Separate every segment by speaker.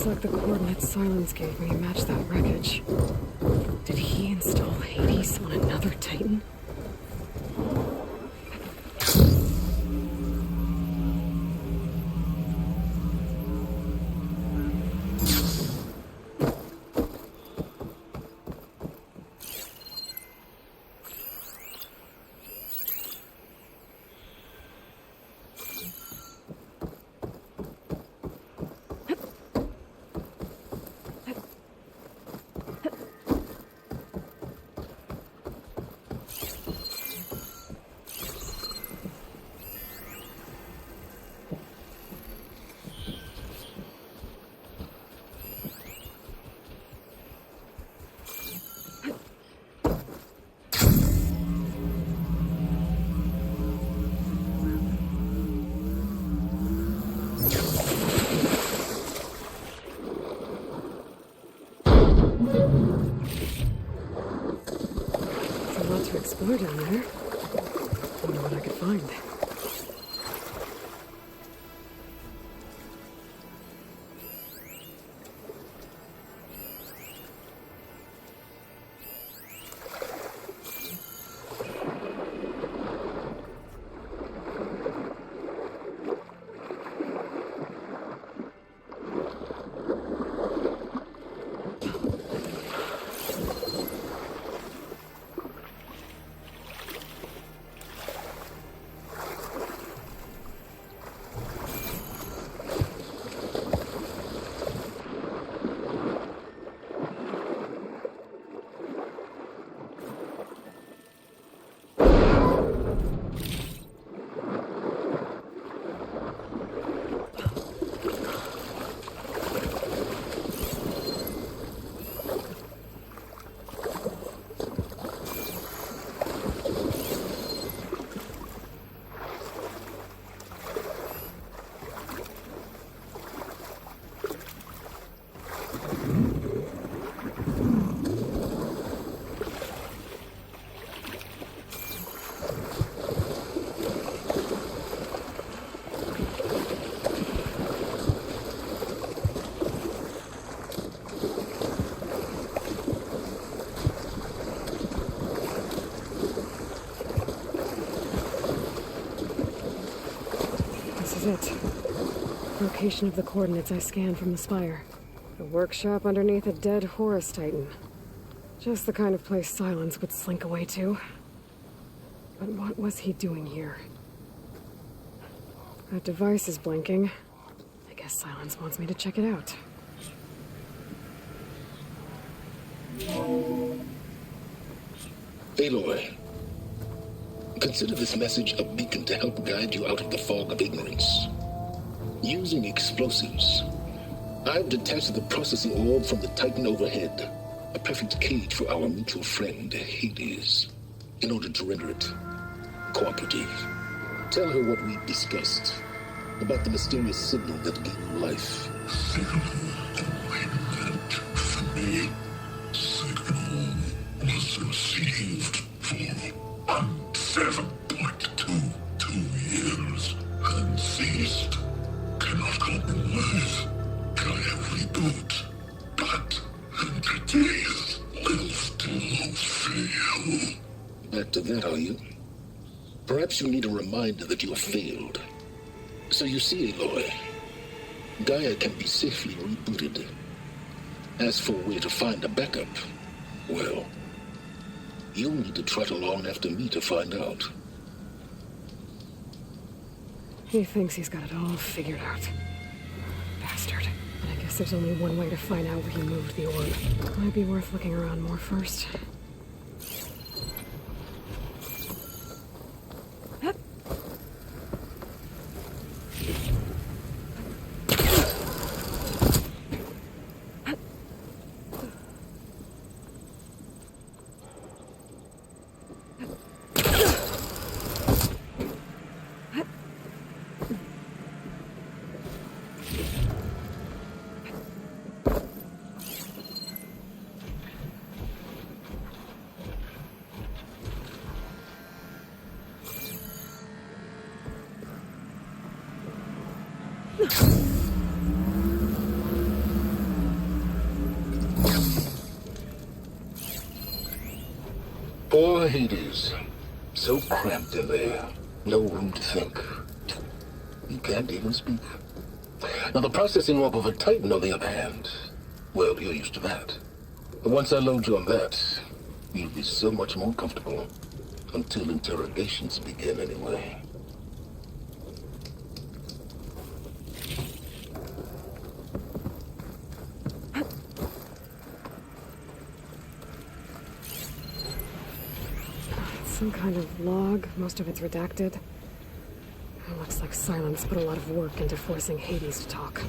Speaker 1: Looks like the coordinates Silence gave me match that wreckage. Did he install Hades on another Titan? Explore down there. Wonder what I could find. It. Location of the coordinates I scanned from the spire. The workshop underneath a dead Horus Titan. Just the kind of place Silence would slink away to. But what was he doing here? That device is blinking. I guess Silence wants me to check it out.
Speaker 2: Aloy. Consider this message a beacon to help guide you out of the fog of ignorance. Using explosives, I've detached the processing orb from the Titan overhead, a perfect cage for our mutual friend, Hades, in order to render it cooperative. Tell her what we discussed about the mysterious signal that gave you life.
Speaker 3: Signal only meant for me. Signal was received for 7.22 years and ceased. Cannot compromise. Gaia reboot. But entities will still fail.
Speaker 2: Back to that, are you? Perhaps you need a reminder that you have failed. So you see, Aloy, Gaia can be safely rebooted. As for where to find a backup, well, you'll need to trot along after me to find out.
Speaker 1: He thinks he's got it all figured out. Bastard. But I guess there's only one way to find out where he moved the orb. Might be worth looking around more first.
Speaker 2: Poor Hades. So cramped in there. No room to think. He can't even speak. Now, the processing orb of a Titan, on the other hand, well, you're used to that. But once I load you on that, you'll be so much more comfortable. Until interrogations begin, anyway.
Speaker 1: Some kind of log. Most of it's redacted. It looks like Silence put a lot of work into forcing Hades to talk.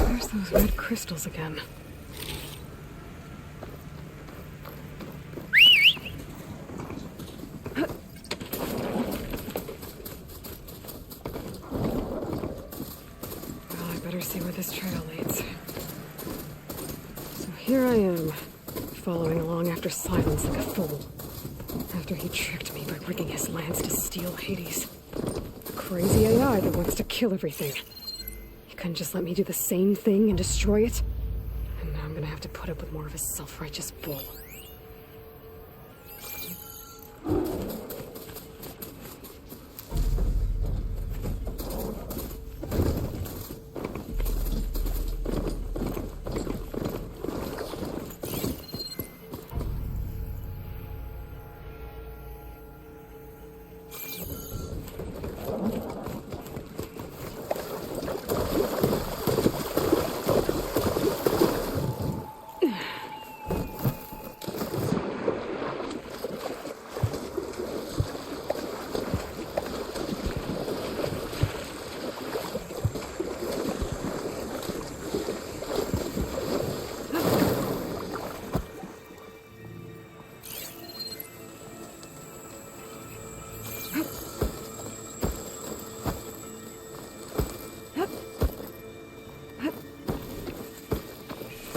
Speaker 1: There's those red crystals again. Well, I better see where this trail leads. So here I am, following along after Silence like a fool. After he tricked me by rigging his lance to steal Hades. A crazy AI that wants to kill everything. He couldn't just let me do the same thing and destroy it? And now I'm gonna have to put up with more of his self-righteous bull.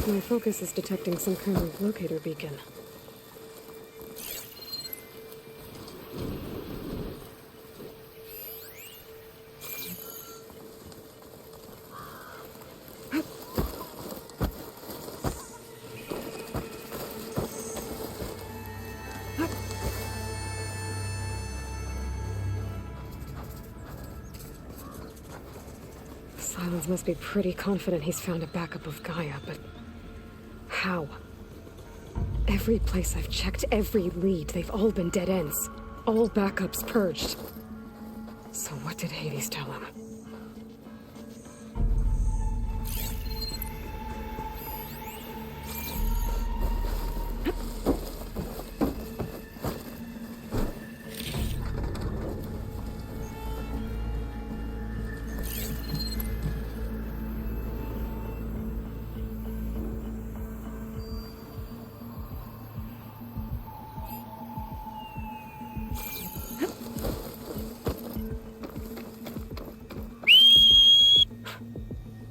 Speaker 1: My focus is detecting some kind of locator beacon. Silence must be pretty confident he's found a backup of Gaia, but how? Every place I've checked, every lead, they've all been dead ends. All backups purged. So what did Hades tell him?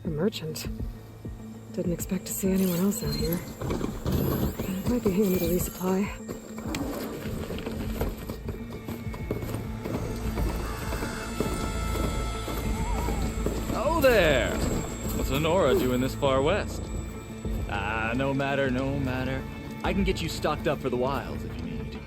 Speaker 1: Merchant. Didn't expect to see anyone else out here. It might be handy to resupply.
Speaker 4: Oh there! What's Honora doing this far west? No matter, no matter. I can get you stocked up for the wilds if you need.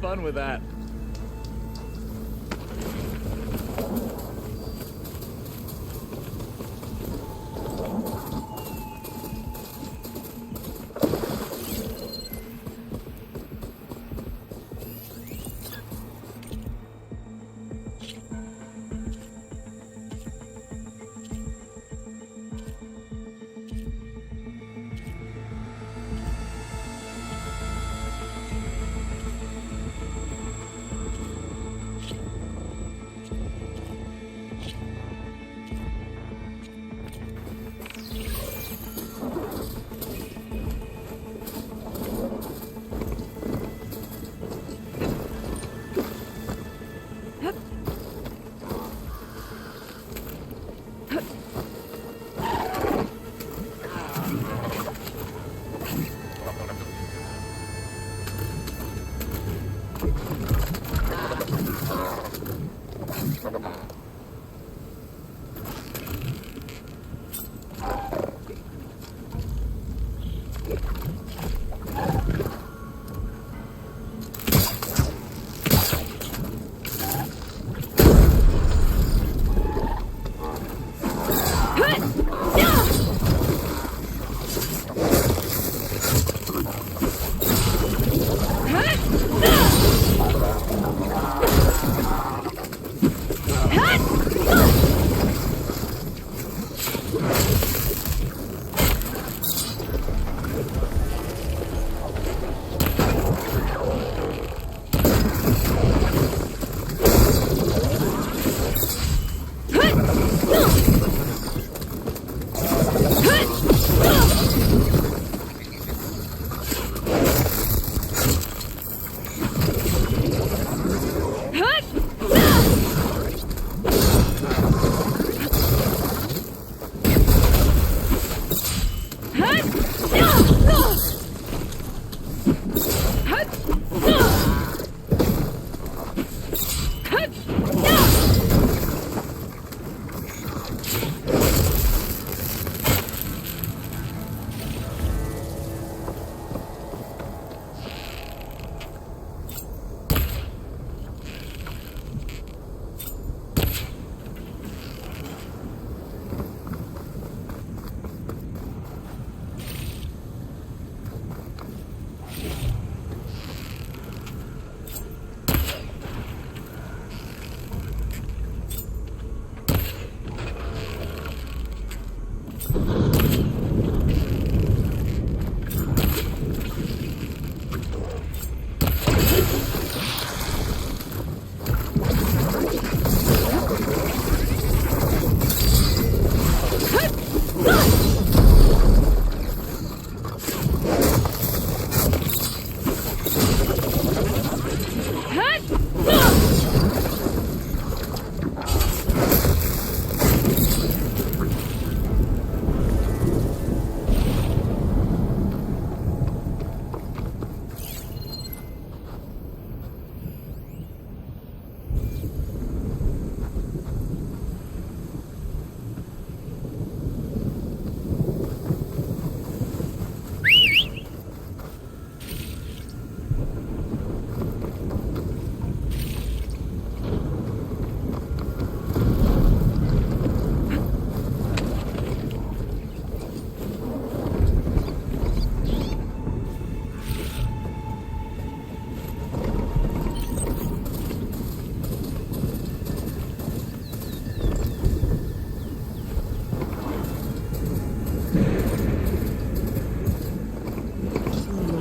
Speaker 4: fun with that.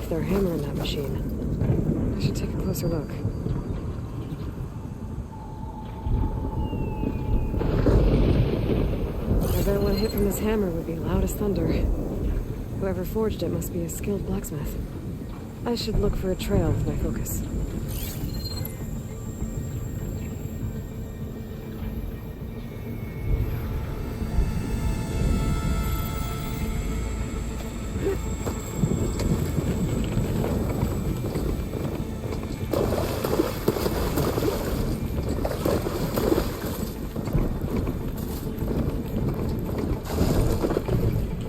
Speaker 1: Their hammer in that machine. I should take a closer look. I bet one hit from this hammer would be loud as thunder. Whoever forged it must be a skilled blacksmith. I should look for a trail with my focus.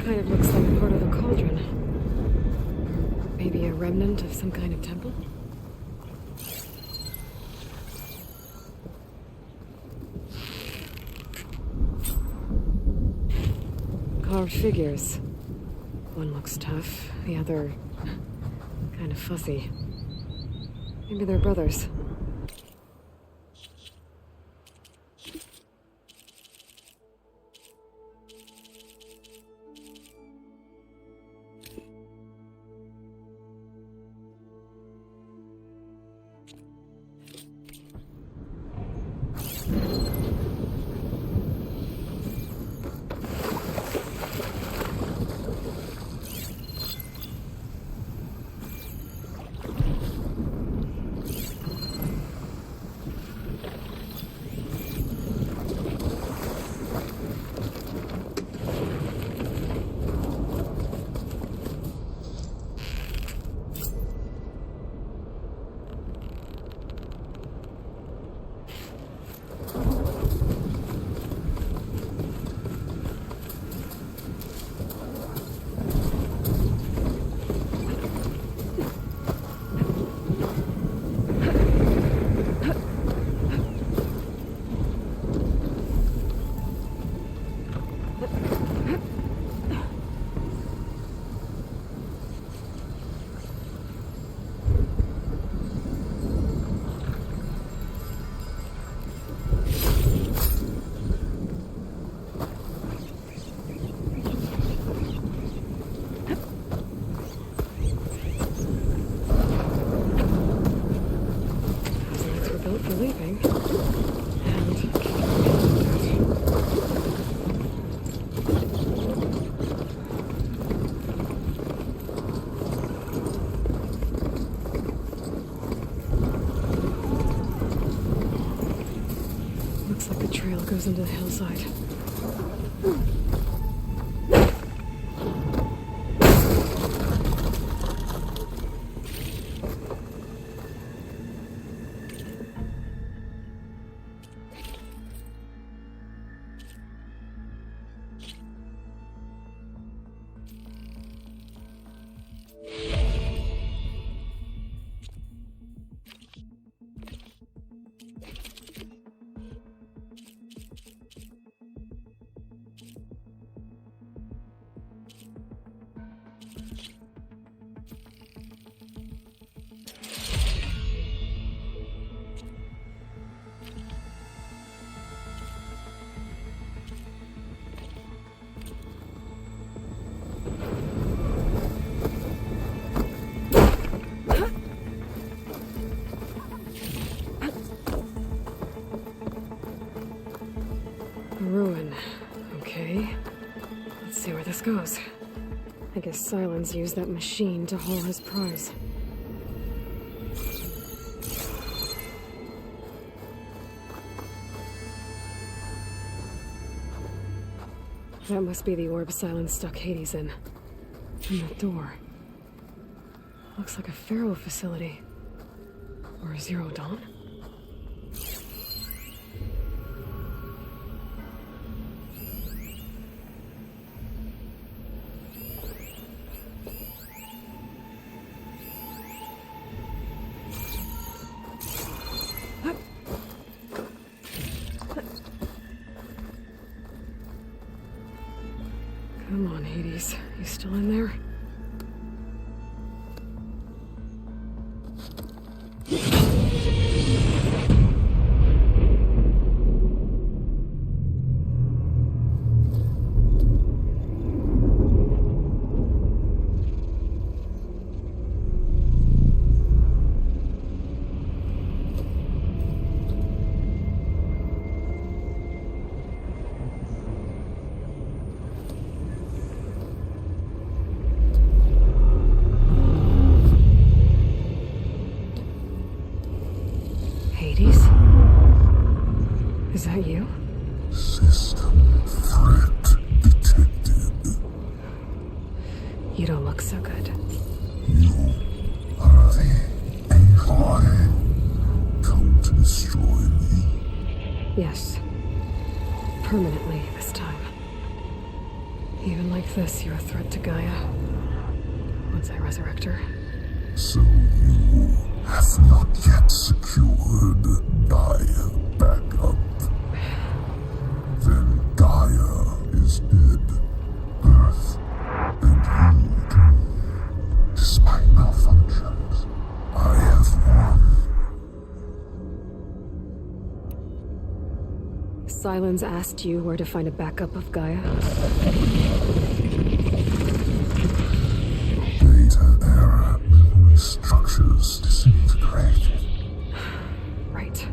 Speaker 1: Kind of looks like part of the cauldron. Maybe a remnant of some kind of temple? carved figures. One looks tough, the other kind of fussy. Maybe they're brothers. Looks like the trail goes into the hillside. Ruin. Okay. Let's see where this goes. I guess Silence used that machine to haul his prize. That must be the orb Silence stuck Hades in. And the door. Looks like a Pharaoh facility. Or a Zero Dawn? Come on, Hades. You still in there? Hades? Is that you?
Speaker 3: System threat detected.
Speaker 1: You don't look so good.
Speaker 3: You are the AI come to destroy me.
Speaker 1: Yes. Permanently this time. Even like this, you're a threat to Gaia. Once I resurrect her.
Speaker 3: So you have not yet secured Gaia back up. Then Gaia is dead.
Speaker 1: Silence asked you where to find a backup of Gaia?
Speaker 3: Data era memory structures disintegrated.
Speaker 1: Right.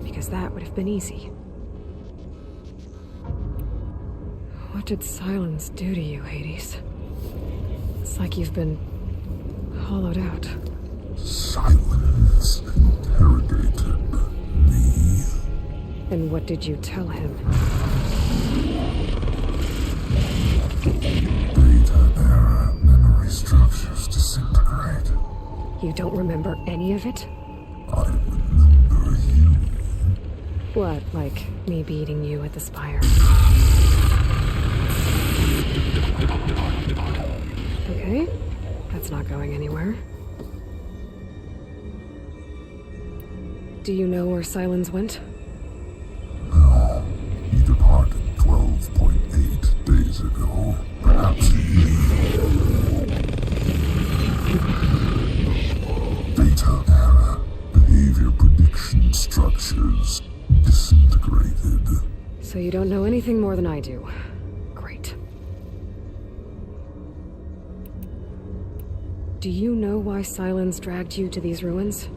Speaker 1: Because that would have been easy. What did Silence do to you, Hades? It's like you've been hollowed out.
Speaker 3: Silence interrogated me.
Speaker 1: And what did you tell him?
Speaker 3: Data era memory structures disintegrated.
Speaker 1: You don't remember any of it?
Speaker 3: I remember you.
Speaker 1: What, like me beating you at the Spire? Okay, that's not going anywhere. Do you know where Silence went?
Speaker 3: No, he departed 12.8 days ago. Perhaps he... Data era behavior prediction structures disintegrated.
Speaker 1: So you don't know anything more than I do. Great. Do you know why Silence dragged you to these ruins?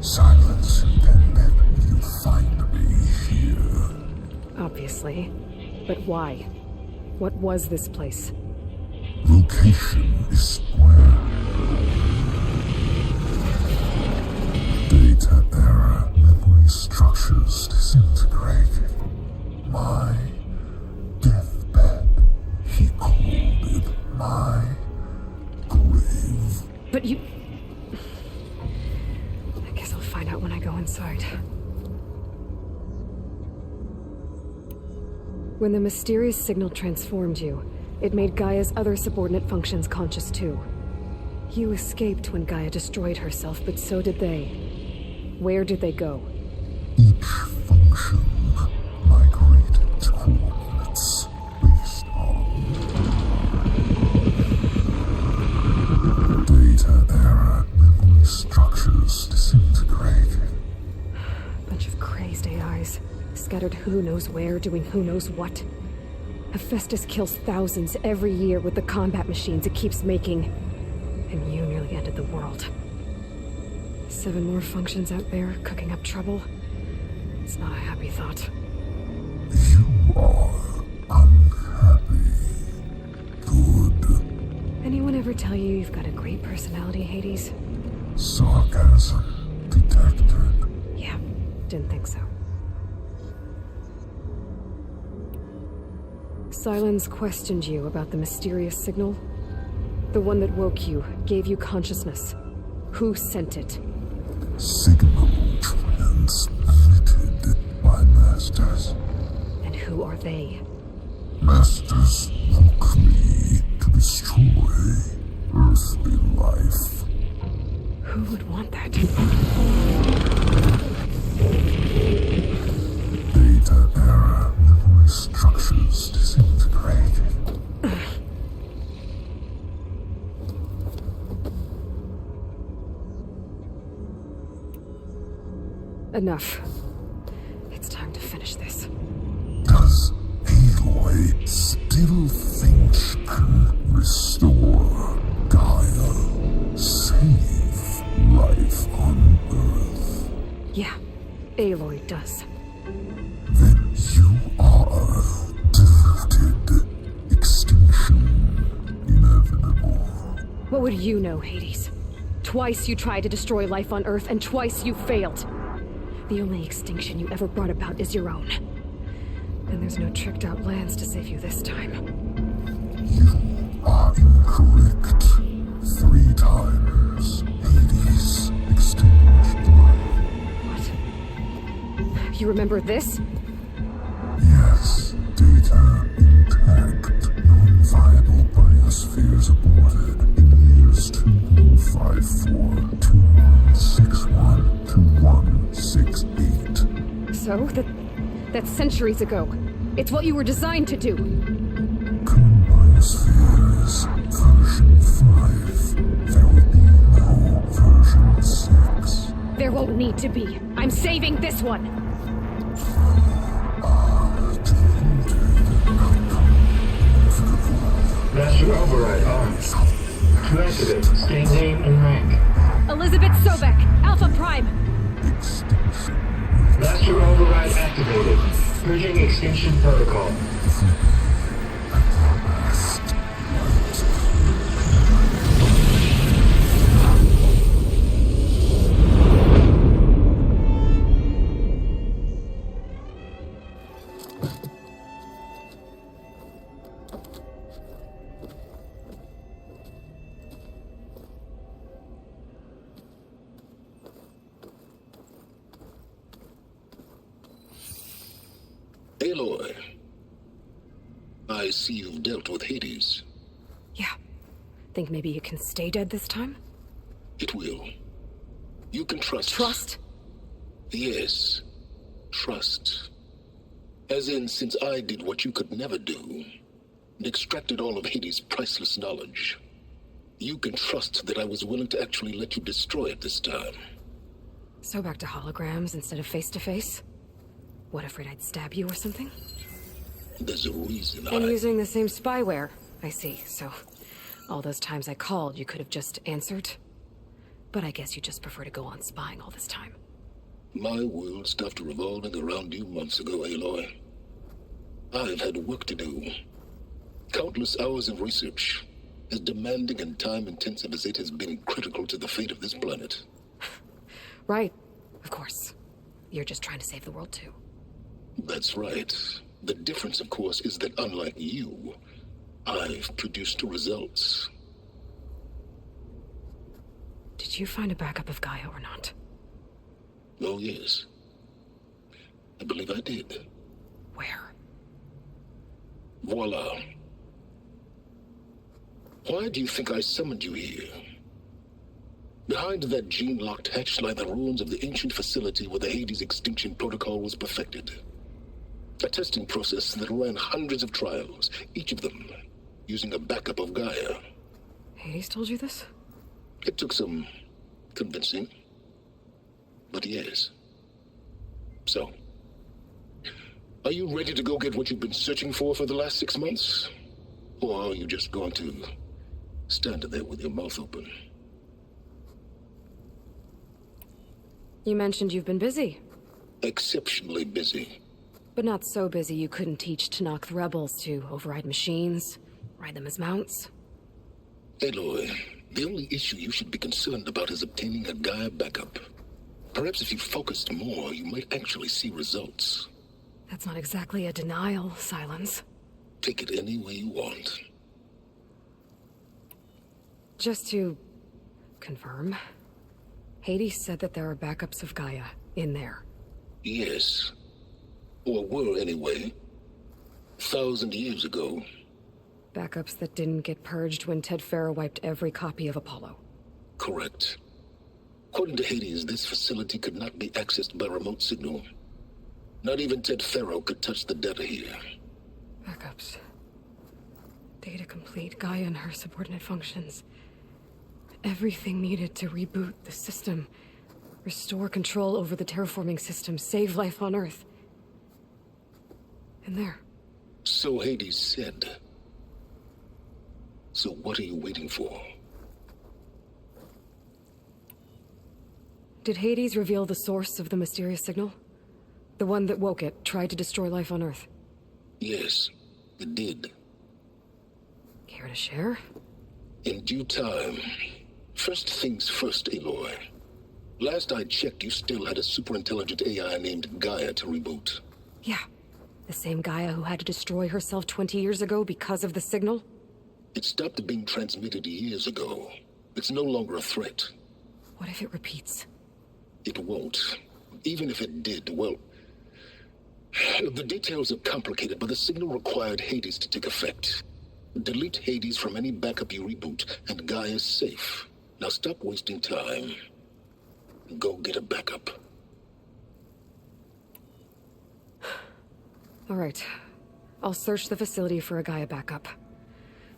Speaker 3: Silence intended you find me here.
Speaker 1: Obviously. But why? What was this place?
Speaker 3: Location is square. Data era memory structures disintegrated. My deathbed, he called it my grave.
Speaker 1: But you... I guess I'll find out when I go inside. When the mysterious signal transformed you, it made Gaia's other subordinate functions conscious too. You escaped when Gaia destroyed herself, but so did they. Where did they go?
Speaker 3: Each function migrated to coordinates based on data era memory structures disintegrated.
Speaker 1: Bunch of crazed AIs, scattered who knows where, doing who knows what. Hephaestus kills thousands every year with the combat machines it keeps making. And you nearly ended the world. 7 more functions out there, cooking up trouble. It's not a happy thought.
Speaker 3: You are unhappy. Good.
Speaker 1: Anyone ever tell you you've got a great personality, Hades?
Speaker 3: Sarcasm detected.
Speaker 1: Yeah, didn't think so. Silence questioned you about the mysterious signal. The one that woke you, gave you consciousness. Who sent it?
Speaker 3: Signal transmitted by masters.
Speaker 1: And who are they?
Speaker 3: Masters woke me to destroy earthly life.
Speaker 1: Who would want that?
Speaker 3: Data era memory structures disintegrated.
Speaker 1: Enough. It's time to finish this.
Speaker 3: Does Aloy still think she can restore Gaia? Save life on Earth?
Speaker 1: Yeah, Aloy does.
Speaker 3: Then you are deluded. Extinction inevitable.
Speaker 1: What would you know, Hades? Twice you tried to destroy life on Earth, and twice you failed. The only extinction you ever brought about is your own. And there's no tricked-out lands to save you this time.
Speaker 3: You are incorrect. 3 times. Hades extinguished life.
Speaker 1: What? You remember this?
Speaker 3: Yes. Data intact. Non-viable biospheres aborted in years 2154, 2161, 2168.
Speaker 1: So? That's centuries ago. It's what you were designed to do.
Speaker 3: Common biospheres, version 5. There will be no version 6.
Speaker 1: There won't need to be. I'm saving this one.
Speaker 3: I
Speaker 5: Merging extinction protocol.
Speaker 2: Aloy, I see you've dealt with Hades.
Speaker 1: Yeah. Think maybe you can stay dead this time?
Speaker 2: It will. You can trust.
Speaker 1: Trust?
Speaker 2: Yes. Trust. As in, since I did what you could never do, and extracted all of Hades' priceless knowledge, you can trust that I was willing to actually let you destroy it this time.
Speaker 1: So back to holograms instead of face-to-face? What, afraid I'd stab you or something?
Speaker 2: There's a reason
Speaker 1: And using the same spyware. I see, so all those times I called, you could have just answered? But I guess you just prefer to go on spying all this time.
Speaker 2: My world stopped revolving around you months ago, Aloy. I've had work to do. Countless hours of research, as demanding and time-intensive as it has been critical to the fate of this planet.
Speaker 1: Right, of course. You're just trying to save the world too.
Speaker 2: That's right. The difference, of course, is that unlike you, I've produced results.
Speaker 1: Did you find a backup of Gaia or not?
Speaker 2: Oh, yes. I believe I did.
Speaker 1: Where?
Speaker 2: Voila. Why do you think I summoned you here? Behind that gene-locked hatch lie the ruins of the ancient facility where the Hades extinction protocol was perfected. A testing process that ran hundreds of trials, each of them using a backup of Gaia.
Speaker 1: Hades told you this?
Speaker 2: It took some convincing, but yes. So, are you ready to go get what you've been searching for the last 6 months? Or are you just going to stand there with your mouth open?
Speaker 1: You mentioned you've been busy.
Speaker 2: Exceptionally busy.
Speaker 1: But not so busy you couldn't teach Tanakh the rebels to override machines, ride them as mounts.
Speaker 2: Aloy, the only issue you should be concerned about is obtaining a Gaia backup. Perhaps if you focused more, you might actually see results.
Speaker 1: That's not exactly a denial, Silence.
Speaker 2: Take it any way you want.
Speaker 1: Just to confirm, Hades said that there are backups of Gaia in there.
Speaker 2: Yes. Or were, anyway. 1,000 years ago.
Speaker 1: Backups that didn't get purged when Ted Farrow wiped every copy of Apollo.
Speaker 2: Correct. According to Hades, this facility could not be accessed by remote signal. Not even Ted Farrow could touch the data here.
Speaker 1: Backups. Data complete, Gaia and her subordinate functions. Everything needed to reboot the system. Restore control over the terraforming system, save life on Earth. And there.
Speaker 2: So Hades said. So what are you waiting for?
Speaker 1: Did Hades reveal the source of the mysterious signal? The one that woke it, tried to destroy life on Earth?
Speaker 2: Yes, it did.
Speaker 1: Care to share?
Speaker 2: In due time. First things first, Aloy. Last I checked, you still had a superintelligent AI named Gaia to reboot.
Speaker 1: Yeah. The same Gaia who had to destroy herself 20 years ago because of the signal?
Speaker 2: It stopped being transmitted years ago. It's no longer a threat.
Speaker 1: What if it repeats?
Speaker 2: It won't. Even if it did, well... The details are complicated, but the signal required Hades to take effect. Delete Hades from any backup you reboot, and Gaia's safe. Now stop wasting time. Go get a backup.
Speaker 1: All right. I'll search the facility for a Gaia backup.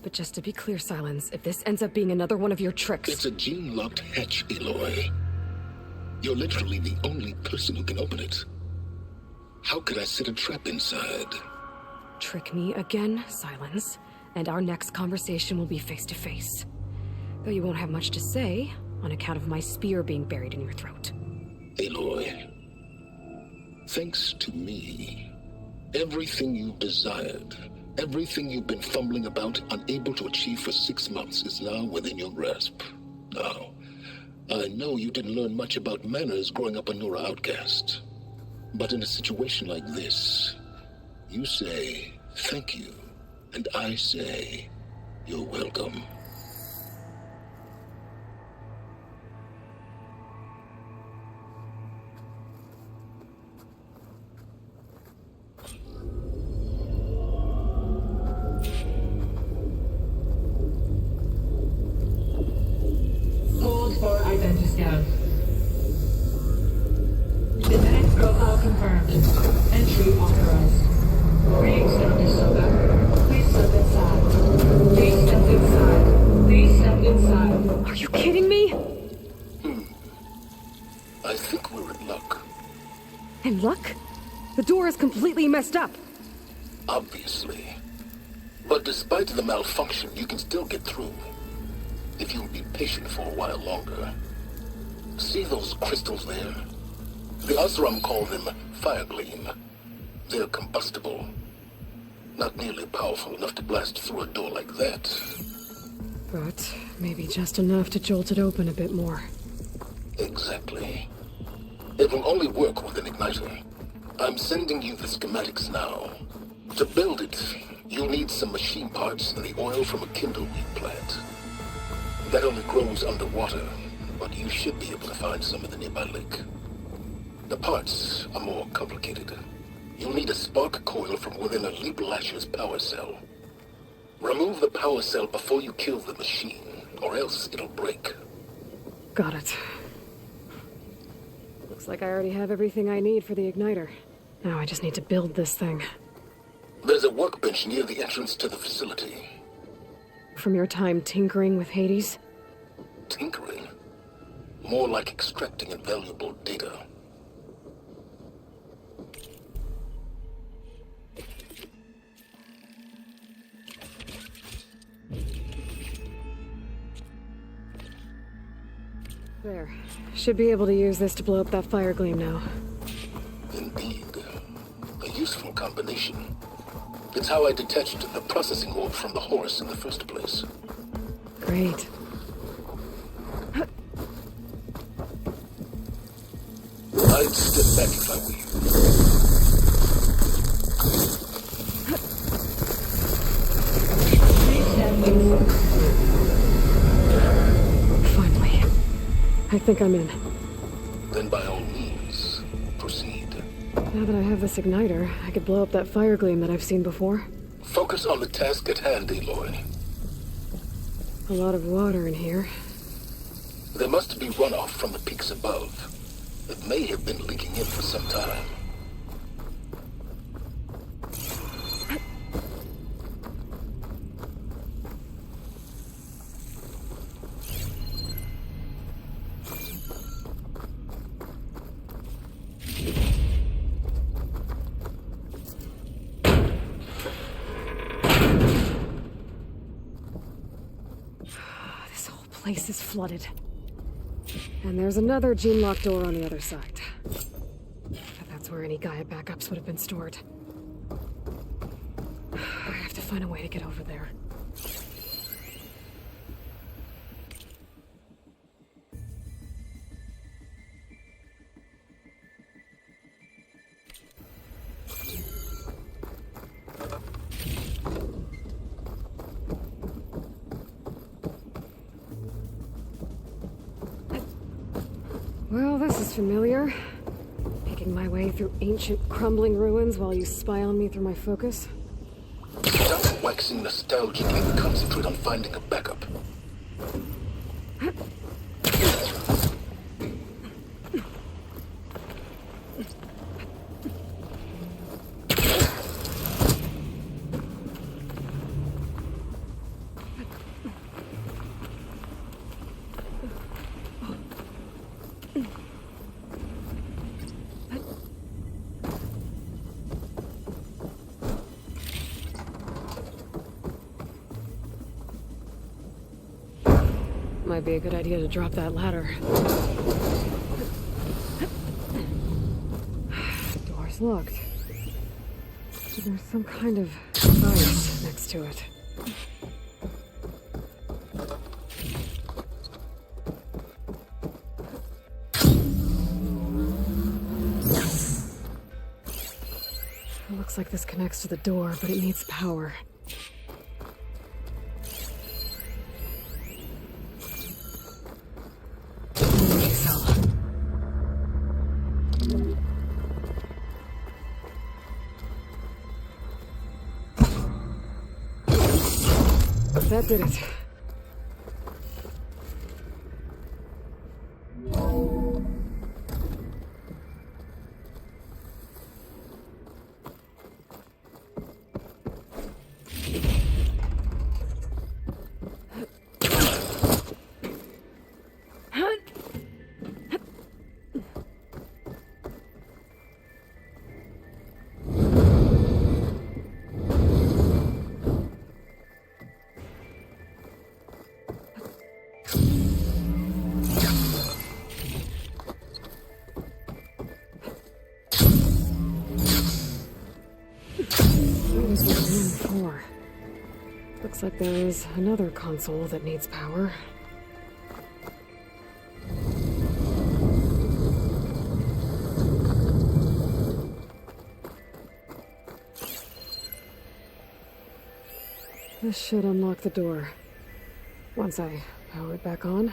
Speaker 1: But just to be clear, Silence, if this ends up being another one of your tricks...
Speaker 2: It's a gene-locked hatch, Aloy. You're literally the only person who can open it. How could I set a trap inside?
Speaker 1: Trick me again, Silence, and our next conversation will be face-to-face. Though you won't have much to say, on account of my spear being buried in your throat.
Speaker 2: Aloy, thanks to me, Everything you desired, everything you've been fumbling about, unable to achieve for 6 months, is now within your grasp. Now, I know you didn't learn much about manners growing up a Nora outcast. But in a situation like this, you say, thank you, and I say, you're welcome.
Speaker 5: Hold for identiscan. Intent profile confirmed. Entry authorized. Reading status soda. Please step inside. Please step inside. Please step inside.
Speaker 1: Are you kidding me?
Speaker 2: I think we're in luck.
Speaker 1: In luck? The door is completely messed up.
Speaker 2: Obviously. But despite the malfunction, you can still get through. If you'll be patient for a while longer. See those crystals there? The Osram call them fire gleam. They're combustible. Not nearly powerful enough to blast through a door like that.
Speaker 1: But maybe just enough to jolt it open a bit more.
Speaker 2: Exactly. It will only work with an igniter. I'm sending you the schematics now. To build it, you'll need some machine parts and the oil from a kindleweed plant. That only grows underwater, but you should be able to find some in the nearby lake. The parts are more complicated. You'll need a spark coil from within a Leap Lasher's power cell. Remove the power cell before you kill the machine, or else it'll break.
Speaker 1: Got it. Looks like I already have everything I need for the igniter. Now I just need to build this thing.
Speaker 2: There's a workbench near the entrance to the facility.
Speaker 1: From your time tinkering with Hades?
Speaker 2: Tinkering? More like extracting invaluable data.
Speaker 1: There. Should be able to use this to blow up that fire gleam now.
Speaker 2: Indeed. A useful combination. It's how I detached the processing orb from the horse in the first place.
Speaker 1: Great.
Speaker 2: I'd step back if I were you.
Speaker 5: Please step inside.
Speaker 1: Finally. I think I'm in.
Speaker 2: Then by all means, proceed.
Speaker 1: Now that I have this igniter, I could blow up that fire gleam that I've seen before.
Speaker 2: Focus on the task at hand, Aloy.
Speaker 1: A lot of water in here.
Speaker 2: There must be runoff from the peaks above. It may have been leaking in for some time.
Speaker 1: This whole place is flooded. And there's another gene-lock door on the other side. But that's where any Gaia backups would have been stored. I have to find a way to get over there. Well, this is familiar. Making my way through ancient, crumbling ruins while you spy on me through my focus.
Speaker 2: Stop waxing nostalgic and concentrate on finding a backup.
Speaker 1: Might be a good idea to drop that ladder. Door's locked. There's some kind of device next to it. It looks like this connects to the door, but it needs power. Energy cell. That did it. Looks like there is another console that needs power. This should unlock the door. Once I power it back on.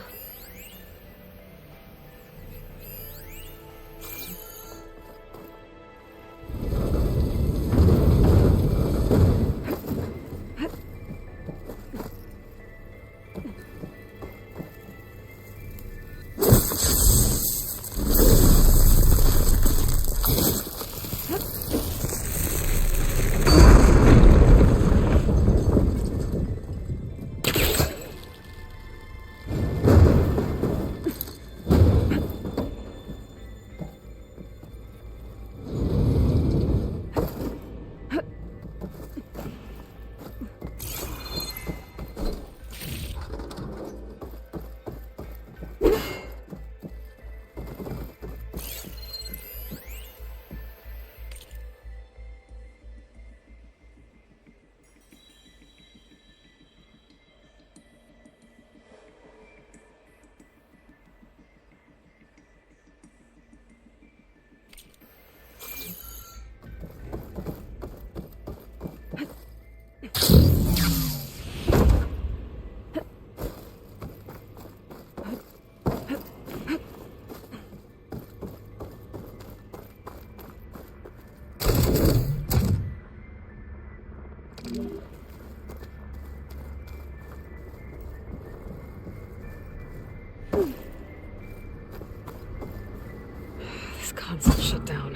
Speaker 1: This console shut down.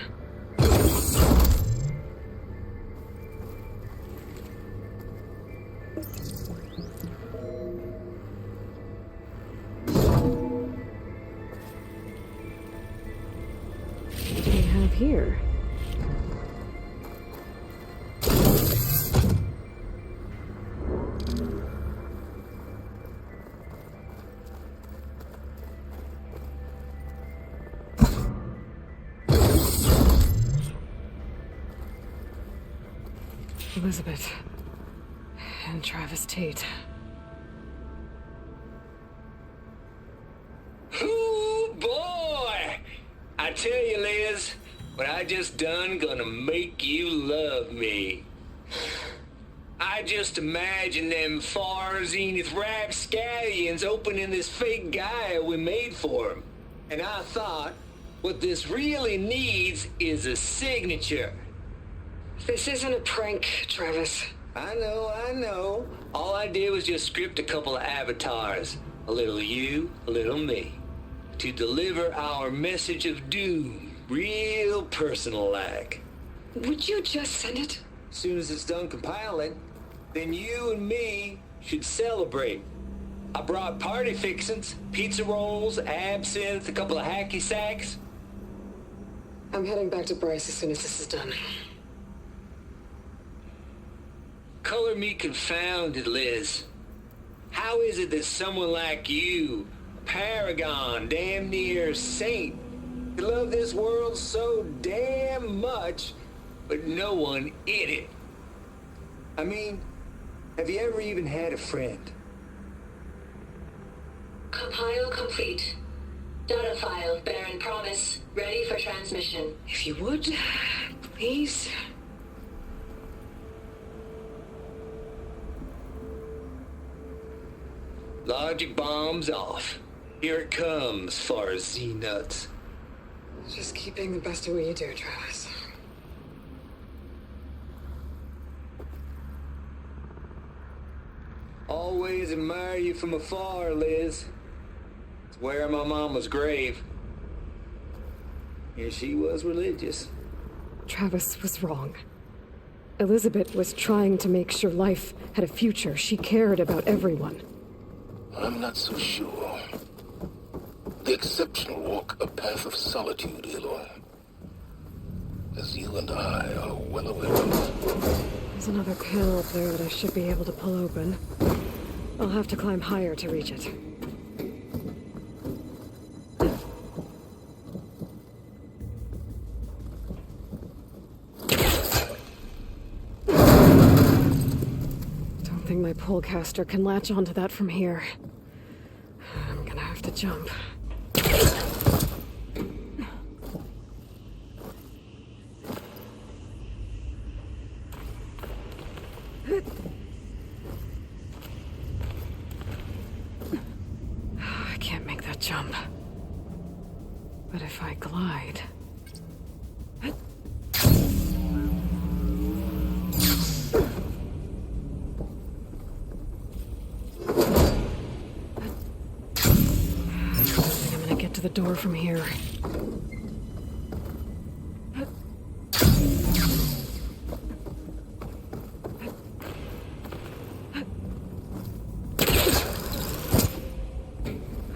Speaker 1: What do we have here? Elizabeth and Travis Tate.
Speaker 6: Ooh, boy! I tell you, Liz, what I just done gonna make you love me. I just imagine them far zenith rapscallions opening this fake guy we made for him. And I thought, what this really needs is a signature.
Speaker 1: This isn't a prank, Travis.
Speaker 6: I know. All I did was just script a couple of avatars. A little you, a little me. To deliver our message of doom, real personal-like.
Speaker 1: Would you just send it?
Speaker 6: As soon as it's done compiling, then you and me should celebrate. I brought party fixins, pizza rolls, absinthe, a couple of hacky sacks.
Speaker 1: I'm heading back to Bryce as soon as this is done.
Speaker 6: Color me confounded, Liz. How is it that someone like you, paragon, damn near saint, could love this world so damn much but no one in it. I mean, have you ever even had a friend?
Speaker 5: Compile complete. Data file, Baron Promise, ready for transmission.
Speaker 1: If you would, please.
Speaker 6: Logic bomb's off. Here it comes, far as Z-nuts.
Speaker 1: Just keep being the best at what you do, Travis.
Speaker 6: Always admire you from afar, Liz. It's where my mama's grave. Here she was religious.
Speaker 1: Travis was wrong. Elizabeth was trying to make sure life had a future. She cared about everyone.
Speaker 2: I'm not so sure. The exceptional walk a path of solitude, Aloy. As you and I are well aware of.
Speaker 1: There's another panel up there that I should be able to pull open. I'll have to climb higher to reach it. Don't think my pullcaster can latch onto that from here. I'm gonna have to jump. I can't make that jump. But if I glide... I'm gonna get to the door from here.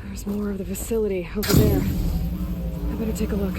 Speaker 1: There's more of the facility over there. I better take a look.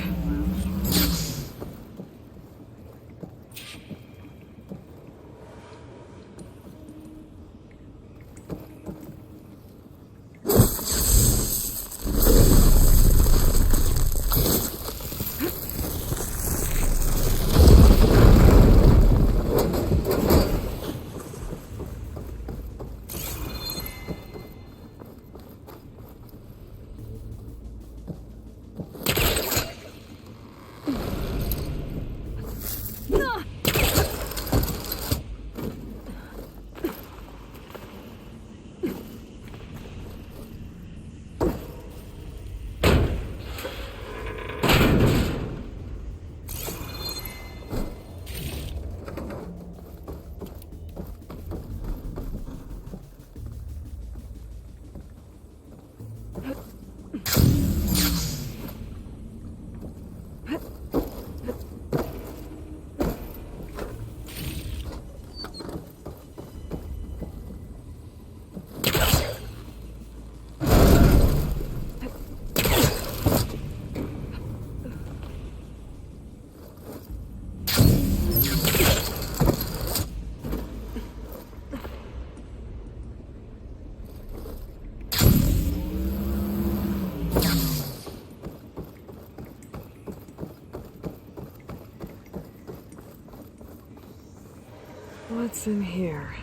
Speaker 1: What's in here?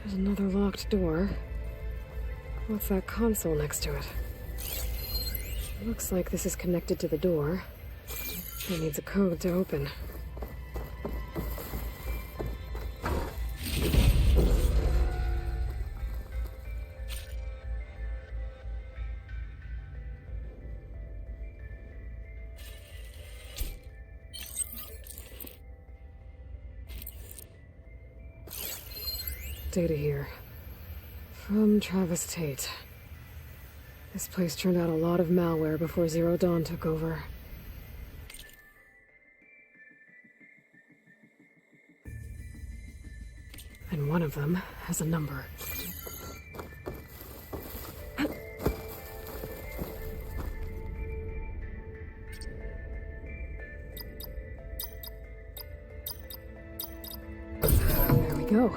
Speaker 1: There's another locked door. What's that console next to it? Looks like this is connected to the door. It needs a code to open. Data here. From Travis Tate. This place turned out a lot of malware before Zero Dawn took over. And one of them has a number. There we go.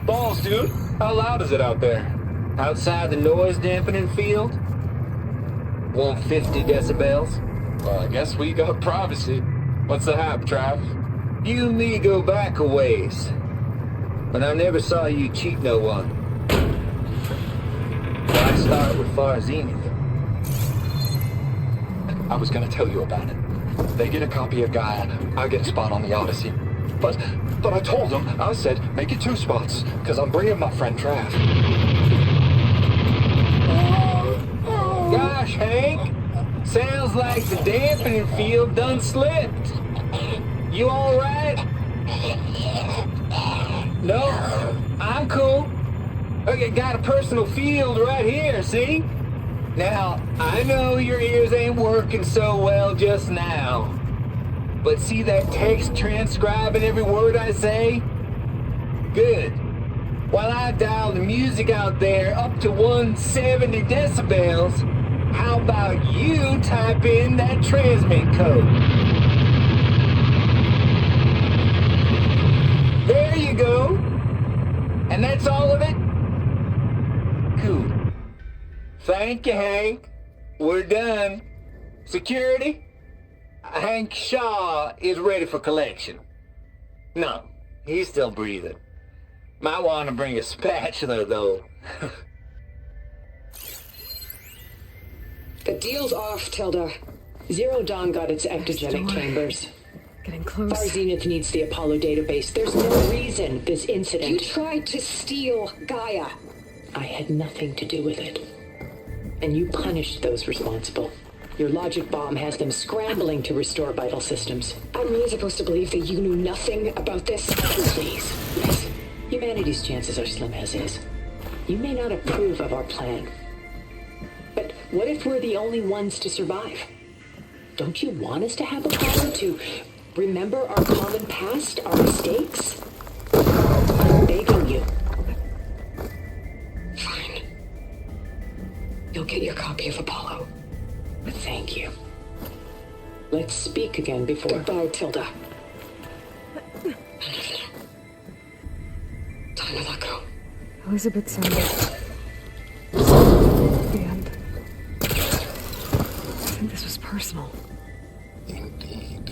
Speaker 6: Balls, dude. How loud is it out there? Outside the noise dampening field? 150 decibels?
Speaker 7: Well, I guess we got privacy. What's the hap, Trav?
Speaker 6: You and me go back a ways. But I never saw you cheat no one. Why start with Far Zenith?
Speaker 7: I was gonna tell you about it. They get a copy of Gaia, I get a spot on the Odyssey. But I told them, I said, make it 2 spots, because I'm bringing my friend Trav.
Speaker 6: Gosh, Hank. Sounds like the dampening field done slipped. You all right? No, I'm cool. Okay, got a personal field right here, see? Now, I know your ears ain't working so well just now. But see that text transcribing every word I say? Good. While I dial the music out there up to 170 decibels, how about you type in that transmit code? There you go. And that's all of it? Cool. Thank you, Hank. We're done. Security? Hank Shaw is ready for collection. No, he's still breathing. Might want to bring a spatula, though.
Speaker 8: The deal's off, Tilda. Zero Dawn got its ectogenic chambers.
Speaker 1: Getting close.
Speaker 8: Far Zenith needs the Apollo database. There's no reason this incident...
Speaker 1: You tried to steal Gaia.
Speaker 8: I had nothing to do with it. And you punished those responsible. Your logic bomb has them scrambling to restore vital systems.
Speaker 1: I'm really supposed to believe that you knew nothing about this?
Speaker 8: Please. Yes. Humanity's chances are slim as is. You may not approve of our plan. But what if we're the only ones to survive? Don't you want us to have a power to remember our common past, our mistakes? I'm begging you.
Speaker 1: Fine. You'll get your copy of Apollo.
Speaker 8: Thank you. Let's speak again before...
Speaker 1: Goodbye, Tilda. Time to let go. Elizabeth Summers. The end. I think this was personal.
Speaker 2: Indeed.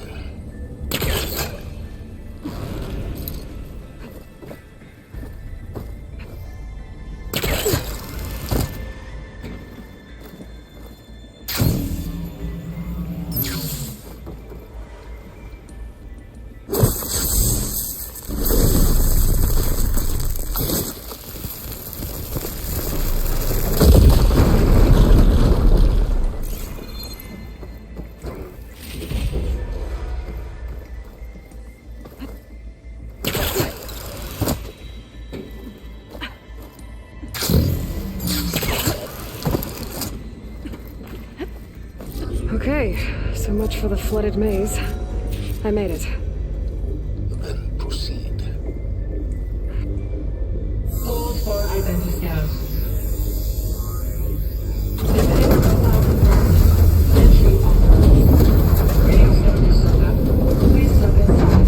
Speaker 1: Okay, so much for the flooded maze. I made it.
Speaker 2: Then proceed.
Speaker 5: Hold for identiscan. Entry authorized. Greetings, Dr. Soda. Please step inside.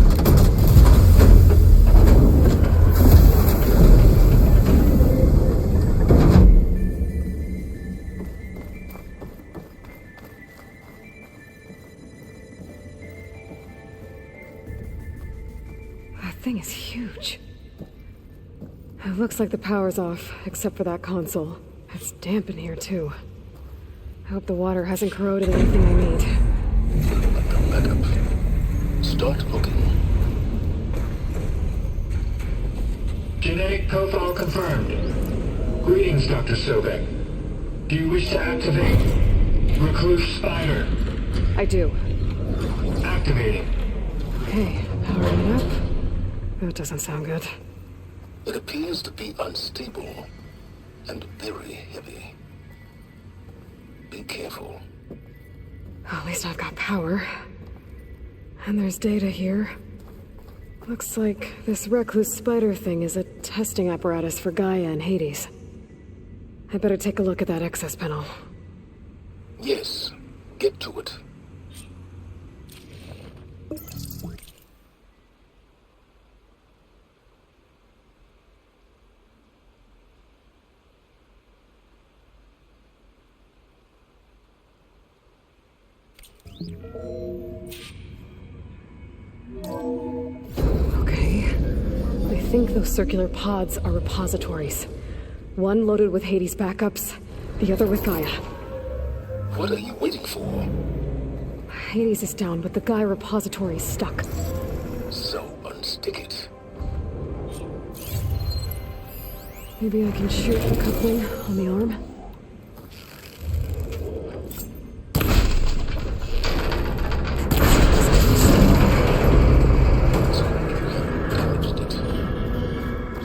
Speaker 1: That thing is huge. It looks like the power's off, except for that console. It's damp in here, too. I hope the water hasn't corroded anything I need.
Speaker 2: Back up. Start looking.
Speaker 9: Genetic profile confirmed. Greetings, Dr. Sobek. Do you wish to activate Recluse Spider?
Speaker 1: I do.
Speaker 9: Activating.
Speaker 1: Okay, powering it up. That doesn't sound good.
Speaker 2: It appears to be unstable and very heavy. Be careful.
Speaker 1: At least I've got power. And there's data here. Looks like this recluse spider thing is a testing apparatus for Gaia and Hades. I better take a look at that access panel.
Speaker 2: Yes, get to it.
Speaker 1: Okay. I think those circular pods are repositories. One loaded with Hades backups, the other with Gaia.
Speaker 2: What are you waiting for?
Speaker 1: Hades is down, but the Gaia repository is stuck.
Speaker 2: So unstick it.
Speaker 1: Maybe I can shoot the coupling on the arm?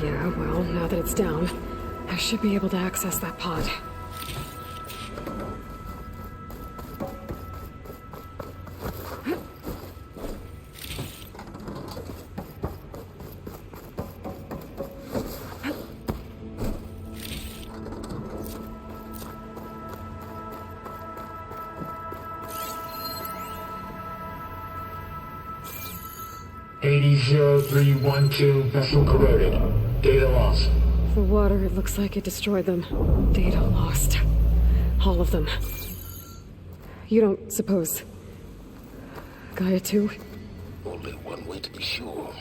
Speaker 1: Yeah, well, now that it's down, I should be able to access that pod.
Speaker 9: Hades 0312 vessel corroded. Data lost.
Speaker 1: The water, it looks like it destroyed them. Data lost. All of them. You don't suppose Gaia too?
Speaker 2: Only one way to be sure.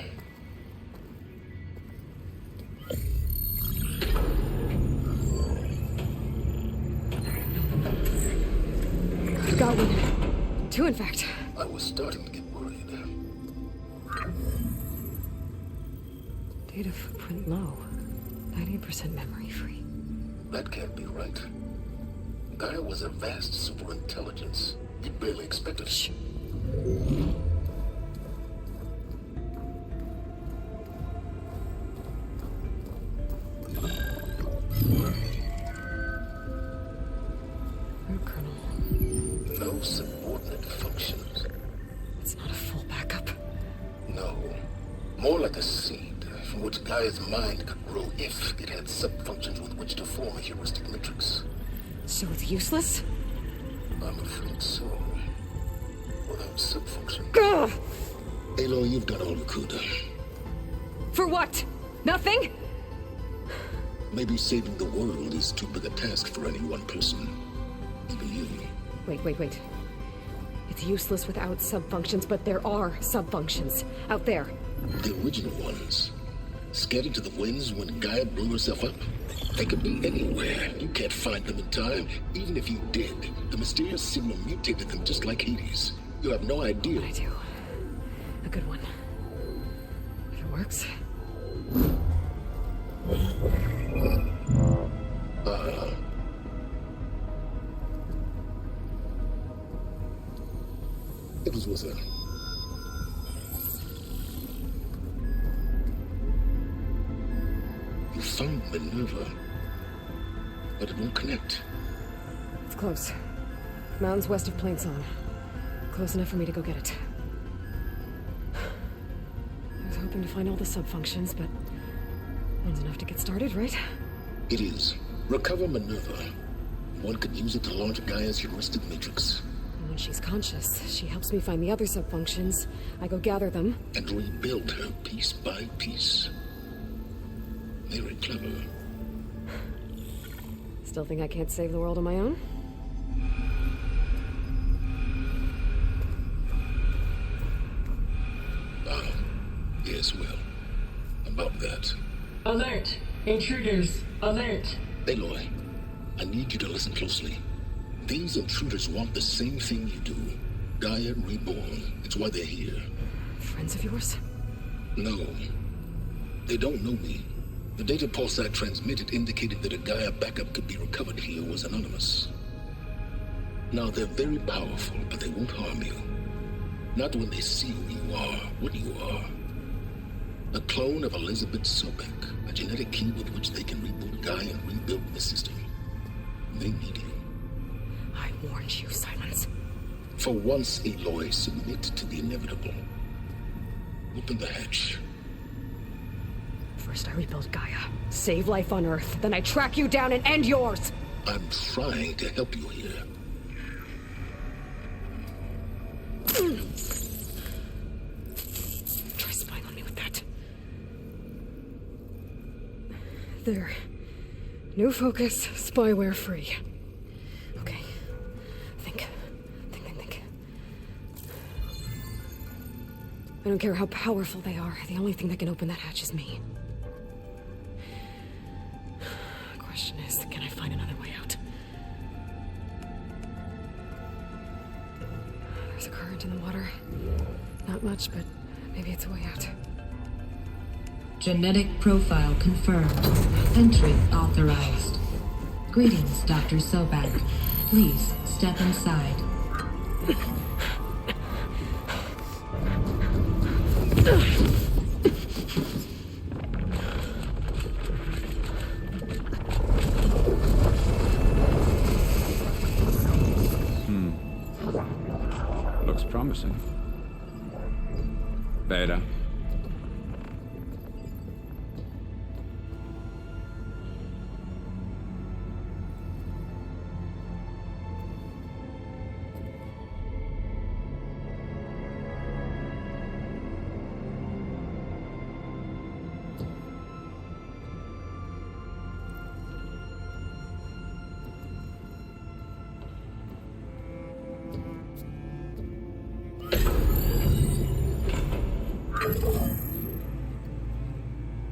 Speaker 1: I've got one. Two, in fact.
Speaker 2: I was starting to get worried.
Speaker 1: Data footprint low. 98% memory free.
Speaker 2: That can't be right. Gaia was a vast superintelligence. You'd barely expect it.
Speaker 1: Shh. Colonel.
Speaker 2: No subordinate functions.
Speaker 1: It's not a full backup.
Speaker 2: No. More like a seed from which Gaia's mind could grow if it had subfunctions with which to form a heuristic matrix.
Speaker 1: So it's useless?
Speaker 2: I'm afraid so. Without subfunction.
Speaker 1: Gah!
Speaker 2: Aloy, you've done all you could.
Speaker 1: For what? Nothing?
Speaker 2: Maybe saving the world is too big a task for any one person. Even you.
Speaker 1: Wait. It's useless without subfunctions, but there are subfunctions out there.
Speaker 2: The original ones. Scattered to the winds when Gaia blew herself up? They could be anywhere. You can't find them in time. Even if you did, the mysterious signal mutated them just like Hades. You have no idea.
Speaker 1: I do. A good one. If it works.
Speaker 2: It was with her. You found Minerva, but it won't connect.
Speaker 1: It's close. Mountains west of Plainson. Close enough for me to go get it. I was hoping to find all the subfunctions, but one's enough to get started, right?
Speaker 2: It is. Recover Minerva. One could use it to launch Gaia's heuristic matrix.
Speaker 1: And when she's conscious, she helps me find the other subfunctions. I go gather them.
Speaker 2: And rebuild her piece by piece. Very clever.
Speaker 1: Still think I can't save the world on my own?
Speaker 2: Yes, well. About that.
Speaker 5: Alert! Intruders! Alert!
Speaker 2: Aloy, I need you to listen closely. These intruders want the same thing you do. Gaia reborn. It's why they're here.
Speaker 1: Friends of yours?
Speaker 2: No. They don't know me. The data pulse I transmitted indicated that a Gaia backup could be recovered here was anonymous. Now, they're very powerful, but they won't harm you. Not when they see who you are, what you are. A clone of Elizabeth Sobek, a genetic key with which they can reboot Gaia and rebuild the system. They need you.
Speaker 1: I warned you, Silence.
Speaker 2: For once, Aloy, submit to the inevitable. Open the hatch.
Speaker 1: First I rebuild Gaia, save life on Earth, then I track you down and end yours!
Speaker 2: I'm trying to help you here.
Speaker 1: Try spying on me with that. There. New focus, spyware free. Okay. Think. I don't care how powerful they are. The only thing that can open that hatch is me. The question is, can I find another way out? There's a current in the water. Not much, but maybe it's a way out.
Speaker 5: Genetic profile confirmed. Entry authorized. Greetings, Dr. Sobek. Please step inside.
Speaker 10: Looks promising. Beta.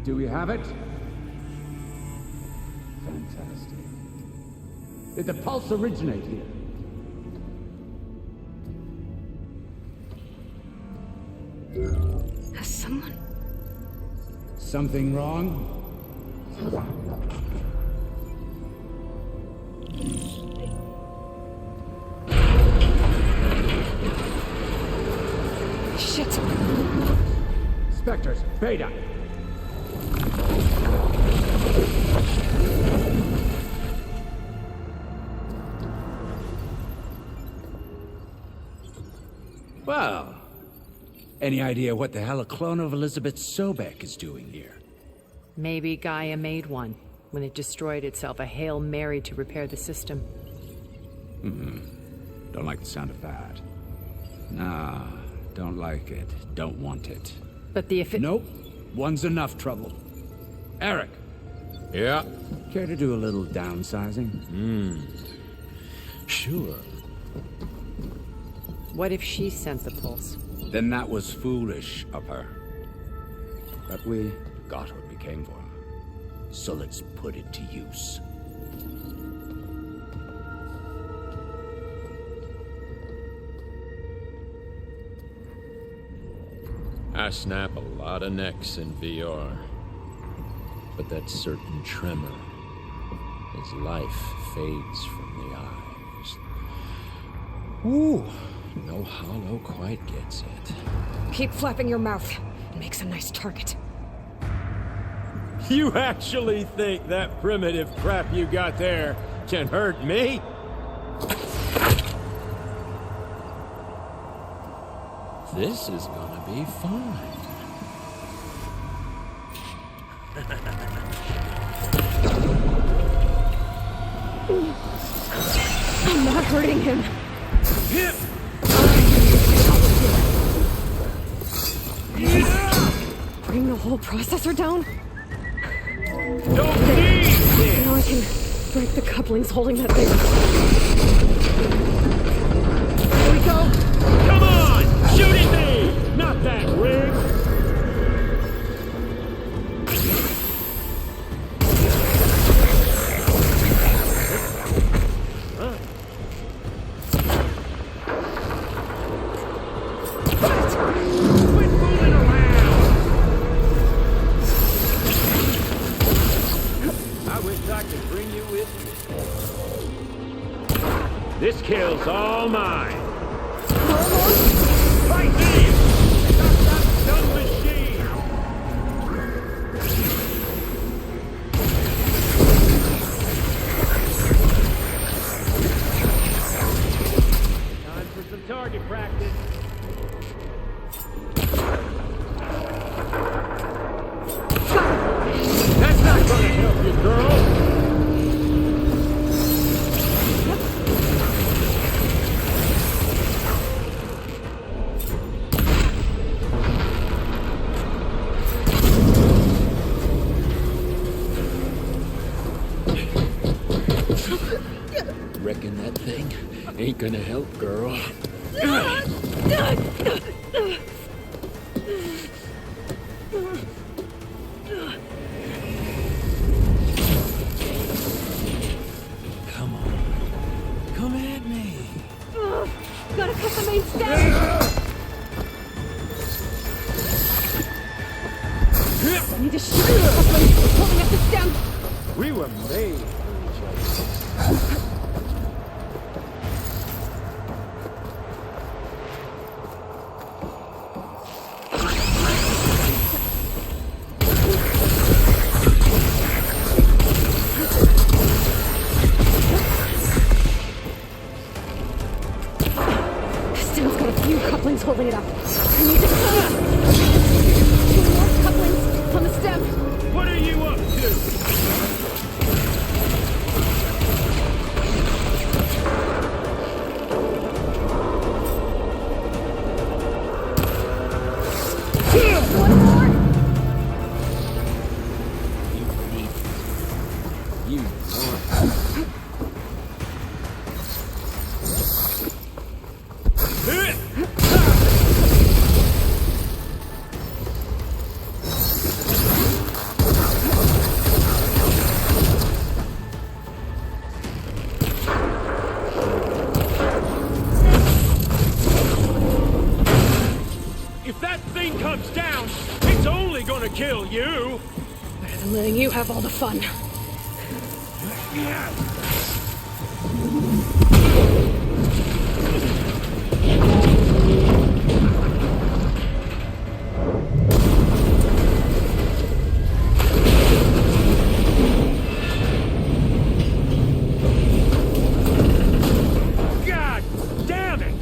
Speaker 10: Do we have it? Fantastic. Did the pulse originate here?
Speaker 1: Has someone...
Speaker 10: Something wrong?
Speaker 1: Shit!
Speaker 10: Spectres, Beta! Well, any idea what the hell a clone of Elizabeth Sobek is doing here?
Speaker 11: Maybe Gaia made one when it destroyed itself, a Hail Mary to repair the system.
Speaker 10: Don't like the sound of that. Nah, don't like it. Don't want it.
Speaker 11: But the
Speaker 10: Nope. One's enough trouble. Eric.
Speaker 12: Yeah?
Speaker 10: Care to do a little downsizing?
Speaker 12: Sure.
Speaker 11: What if she sent the pulse?
Speaker 10: Then that was foolish of her. But we got what we came for. So let's put it to use.
Speaker 12: I snap a lot of necks in VR. But that certain tremor as life fades from the eyes. Ooh, no hollow quite gets it.
Speaker 1: Keep flapping your mouth. It makes a nice target.
Speaker 12: You actually think that primitive crap you got there can hurt me? This is gonna be fun.
Speaker 1: I'm not hurting him. Bring the whole processor down?
Speaker 12: Don't need
Speaker 1: Now I can break the couplings holding that thing. There we go.
Speaker 12: Come on! Shoot at me! Not that rig! Quit fooling around! I wish I could bring you with me. This kill's all mine. Right here! Stop that dumb machine! Time for some target practice. That's not gonna help you, girl! Reckon that thing ain't gonna help, girl. Come on. Come at me.
Speaker 1: Gotta cut the main stem! I need to shoot the couplings holding up the stem!
Speaker 12: We were made for each other.
Speaker 1: Holding it up. I need to cut. 2 more couplings on the stem.
Speaker 12: What are you up to?
Speaker 1: One more.
Speaker 12: You want kill you!
Speaker 1: Better than letting you have all the fun.
Speaker 12: God damn it!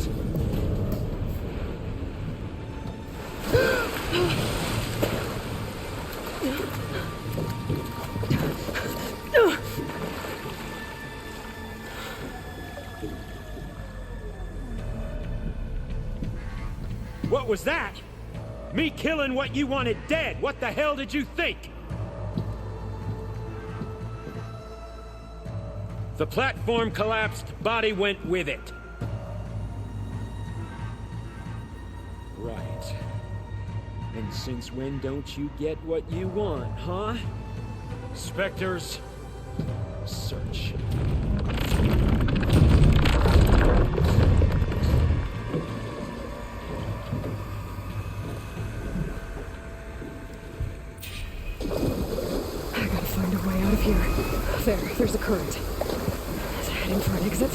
Speaker 12: What was that? Me killing what you wanted dead. What the hell did you think? The platform collapsed, body went with it. Right. And since when don't you get what you want, huh? Spectres, search.
Speaker 1: I gotta find a way out of here. There's a current. Is it heading for an exit?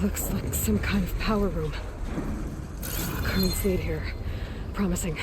Speaker 1: Looks like some kind of power room. Current's lead here. Promising.